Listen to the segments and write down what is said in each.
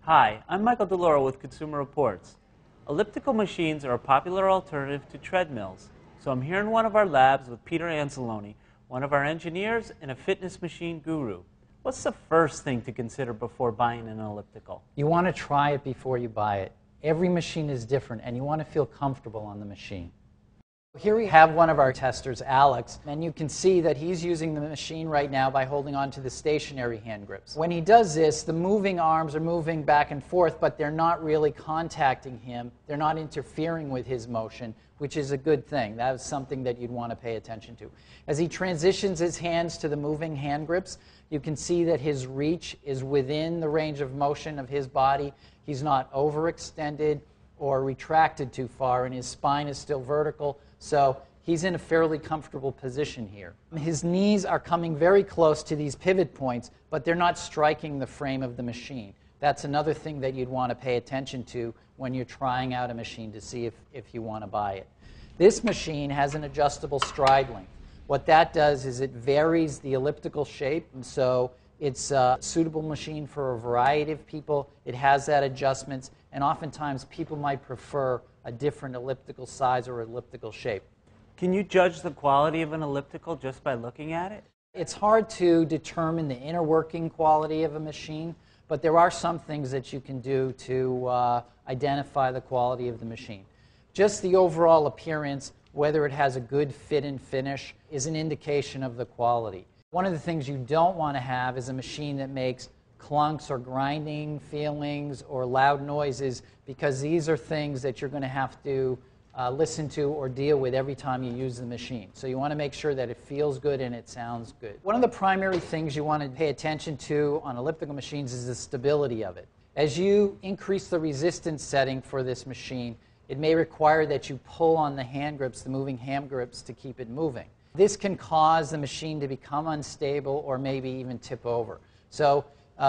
Hi, I'm Michael DeLauro with Consumer Reports. Elliptical machines are a popular alternative to treadmills, so I'm here in one of our labs with Peter Anzalone, one of our engineers and a fitness machine guru. What's the first thing to consider before buying an elliptical? You want to try it before you buy it. Every machine is different, and you want to feel comfortable on the machine. Here we have one of our testers, Alex, and you can see that he's using the machine right now by holding on to the stationary hand grips. When he does this, the moving arms are moving back and forth, but they're not really contacting him. They're not interfering with his motion, which is a good thing. That is something that you'd want to pay attention to. As he transitions his hands to the moving hand grips, you can see that his reach is within the range of motion of his body. He's not overextended or retracted too far, and his spine is still vertical. So he's in a fairly comfortable position here. His knees are coming very close to these pivot points, but they're not striking the frame of the machine. That's another thing that you'd want to pay attention to when you're trying out a machine to see if you want to buy it. This machine has an adjustable stride length. What that does is it varies the elliptical shape, and so it's a suitable machine for a variety of people. It has that adjustments, and oftentimes people might prefer a different elliptical size or elliptical shape. Can you judge the quality of an elliptical just by looking at it? It's hard to determine the inner working quality of a machine, but there are some things that you can do to identify the quality of the machine. Just the overall appearance, whether it has a good fit and finish, is an indication of the quality. One of the things you don't want to have is a machine that makes clunks or grinding feelings or loud noises, because these are things that you're going to have to listen to or deal with every time you use the machine. So you want to make sure that it feels good and it sounds good. One of the primary things you want to pay attention to on elliptical machines is the stability of it. As you increase the resistance setting for this machine, it may require that you pull on the hand grips, the moving hand grips, to keep it moving. This can cause the machine to become unstable or maybe even tip over. So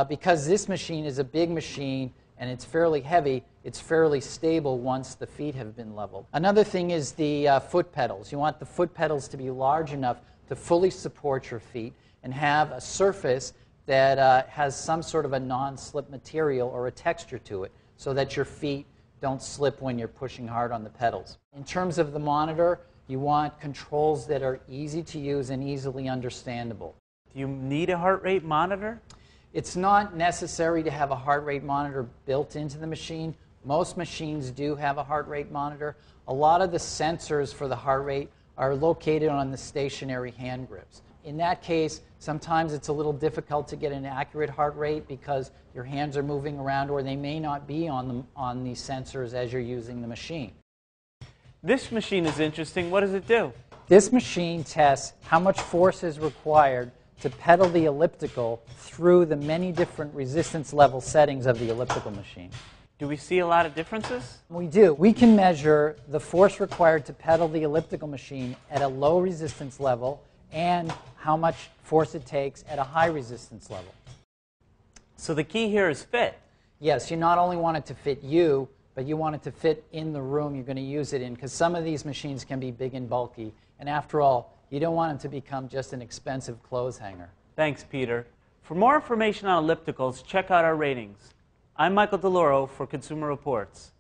because this machine is a big machine and it's fairly heavy, it's fairly stable once the feet have been leveled. Another thing is the foot pedals. You want the foot pedals to be large enough to fully support your feet and have a surface that has some sort of a non-slip material or a texture to it, so that your feet don't slip when you're pushing hard on the pedals. In terms of the monitor, you want controls that are easy to use and easily understandable. Do you need a heart rate monitor? It's not necessary to have a heart rate monitor built into the machine. Most machines do have a heart rate monitor. A lot of the sensors for the heart rate are located on the stationary hand grips. In that case, sometimes it's a little difficult to get an accurate heart rate because your hands are moving around, or they may not be on the sensors as you're using the machine. This machine is interesting. What does it do? This machine tests how much force is required to pedal the elliptical through the many different resistance level settings of the elliptical machine. Do we see a lot of differences? We do. We can measure the force required to pedal the elliptical machine at a low resistance level and how much force it takes at a high resistance level. So the key here is fit. Yes, you not only want it to fit you, but you want it to fit in the room you're going to use it in, because some of these machines can be big and bulky. And after all, you don't want them to become just an expensive clothes hanger. Thanks, Peter. For more information on ellipticals, check out our ratings. I'm Michael DeLauro for Consumer Reports.